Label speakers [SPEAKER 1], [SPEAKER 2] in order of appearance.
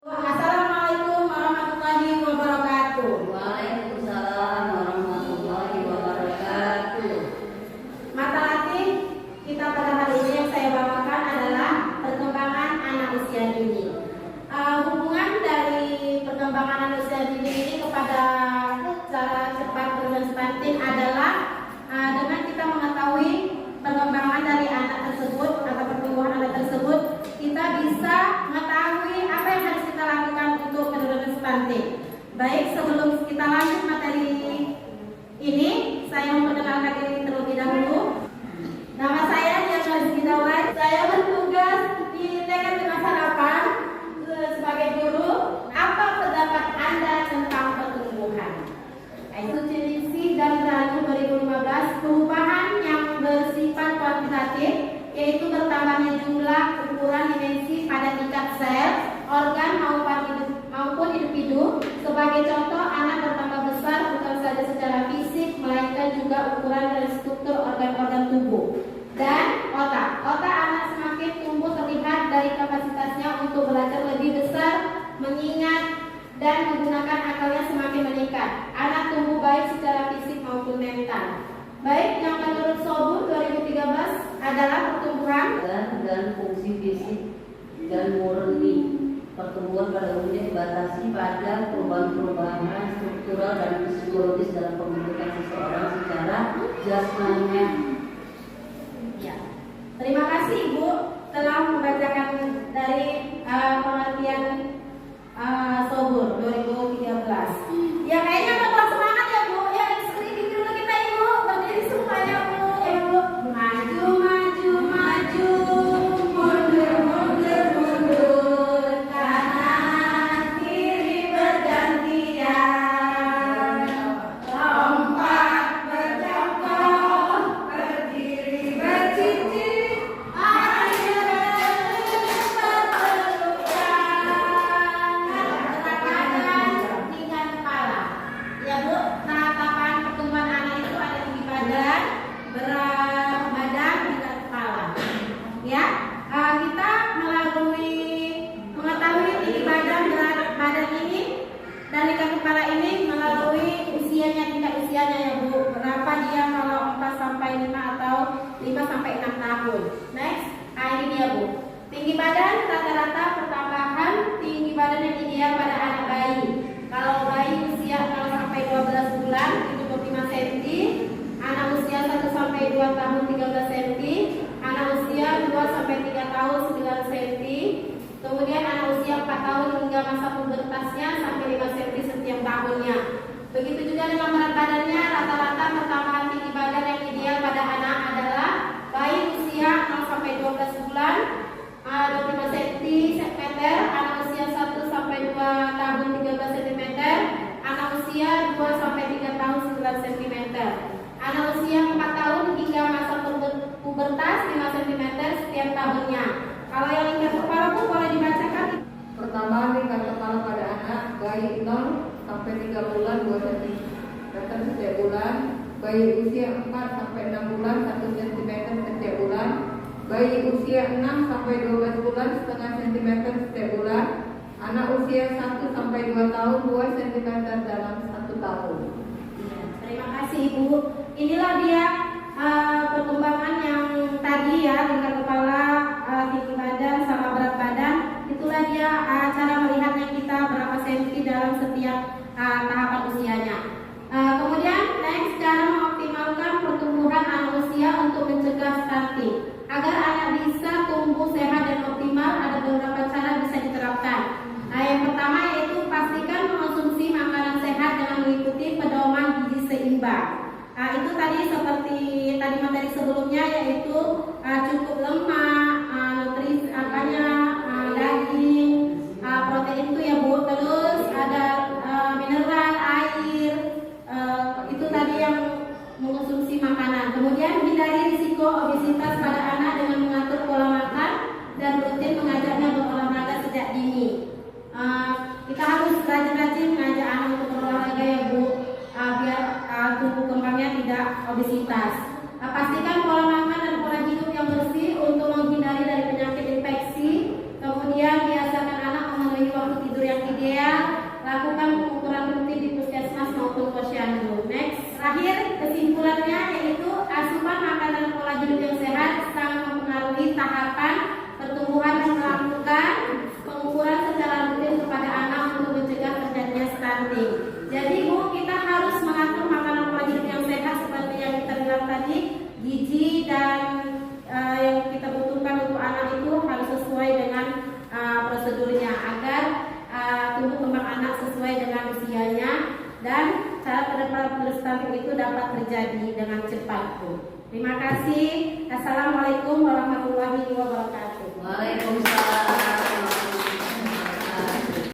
[SPEAKER 1] Assalamualaikum warahmatullahi wabarakatuh.
[SPEAKER 2] Waalaikumsalam warahmatullahi wabarakatuh.
[SPEAKER 1] Mata latih kita pada hari ini yang saya bawakan adalah perkembangan anak usia dini. Hubungan dari perkembangan anak usia dini ini kepada cara cepat pertumbuhan stunting adalah dengan kita mengetahui perkembangan dari anak tersebut atau pertumbuhan anak tersebut, kita bisa mengetahui apa yang harus kita lakukan untuk penurunan stunting. Baik, sebelum kita lanjut materi ini, saya memperkenalkan diri terlebih dahulu. Nama saya Diana Rizky-Daulat. Saya bertugas di TK 58 sebagai guru. Apa pendapat Anda tentang pertumbuhan? Definisi dan Ranu 2015, perubahan yang bersifat kuantitatif, yaitu bertambahnya jumlah, ukuran, dimensi pada tingkat sel, organ maupun individu. Sebagai contoh, anak bertambah besar bukan saja secara fisik, melainkan juga ukuran dan struktur organ-organ tubuh. Dan otak anak semakin tumbuh terlihat dari kapasitasnya untuk belajar lebih besar, mengingat dan menggunakan akalnya semakin meningkat. Anak tumbuh baik secara fisik maupun mental. Baik, yang menurut Sobur 2013 adalah pertumbuhan
[SPEAKER 2] Dan fungsi fisik dan murni. Pertumbuhan pada umumnya dibatasi pada perubahan-perubahan struktural dan psikologis dalam pembentukan seseorang secara jasmaniah.
[SPEAKER 1] Ya. Terima kasih Ibu telah membacakan dari pengertian Sobur 2013. Ya, kayaknya bakal semangat ya Bu. Ya, screening dulu kita Ibu. Berdiri semua ya Bu. Ya Bu. Maju, maju, maju. Mundur, mundur, mundur. Kanan kiri bergantian. Lompat berjongkok, berdiri bercincin. Ayo berpelukan dengan kepala. Ya Bu, tatapan pertumbuhan anak itu ada tinggi badan, berat badan, dengan kepala. Ya, kita melalui mengetahui tinggi badan, berat badan ini dan tingkat kepala ini melalui usianya, tingkat usianya ya Bu. Berapa dia kalau 4 sampai 5 atau 5 sampai 6 tahun. Next, ini dia Bu. Tinggi badan rata-rata pertambahan tinggi badan yang ideal pada anak bayi. Kalau bayi usia 0 sampai 12 bulan itu 25 cm, anak usia 1 sampai 2 tahun 13 cm, anak usia 2 sampai 3 tahun 9 cm, kemudian anak usia 4 tahun hingga masa pubertasnya sampai 5 cm setiap tahunnya. Begitu juga dengan berat badannya, rata-rata pertambahan tinggi badan yang ideal pada anak adalah bayi usia 0 sampai 12 bulan 25 cm, anak usia 1 sampai 2 tahun 13 cm, anak usia 2 sampai 3 tahun 9 cm, anak usia 4 tahun hingga masa pubertas 5 cm setiap tahunnya. Kalau yang tingkat kepala Bu boleh dibacakan.
[SPEAKER 3] Pertambahan tingkat kepala pada anak bayi 0 sampai 3 bulan 2 cm setiap bulan, bayi usia 4 sampai 6 bulan 1 cm setiap bulan, bayi usia 6 sampai 12 bulan setengah cm setiap bulan, anak usia 1 sampai 2 tahun 2 cm dalam 1 tahun.
[SPEAKER 1] Ya, terima kasih Ibu. Inilah dia perkembangan yang tadi ya, tingkat kepala, tinggi badan sama berat badan. Itulah dia cara melihatnya kita berapa senti dalam setiap tahapan usianya. Kemudian next, cara mengoptimalkan pertumbuhan anak usia untuk mencegah stunting. Agar anak bisa tumbuh sehat dan optimal, ada beberapa cara bisa diterapkan. Yang pertama yaitu pastikan mengonsumsi makanan sehat dengan mengikuti pedoman gizi seimbang. Itu tadi seperti tadi materi sebelumnya, yaitu cukup lemak, nutrisi daging, protein itu ya Bu, terus ada mineral, air, itu tadi yang mengonsumsi makanan. Kemudian hindari risiko obesitas pada anak dengan mengatur pola makan dan rutin mengajaknya berolahraga sejak dini. Kita harus rajin-rajin mengajak anak untuk berolahraga ya Bu, biar tumbuh kembangnya tidak obesitas. Pastikan pola makan dan pola tahapan pertumbuhan dan melakukan pengukuran secara rutin kepada anak untuk mencegah terjadinya stunting. Jadi Bu, kita harus mengatur makanan pola hidup yang sehat seperti yang kita bilang tadi, gizi dan yang kita butuhkan untuk anak itu harus sesuai dengan prosedurnya agar tumbuh kembang anak sesuai dengan usianya dan cara penerapan stunting itu dapat terjadi dengan cepat Bu. Terima kasih. Assalamualaikum warahmatullahi wabarakatuh.
[SPEAKER 2] Waalaikumsalam.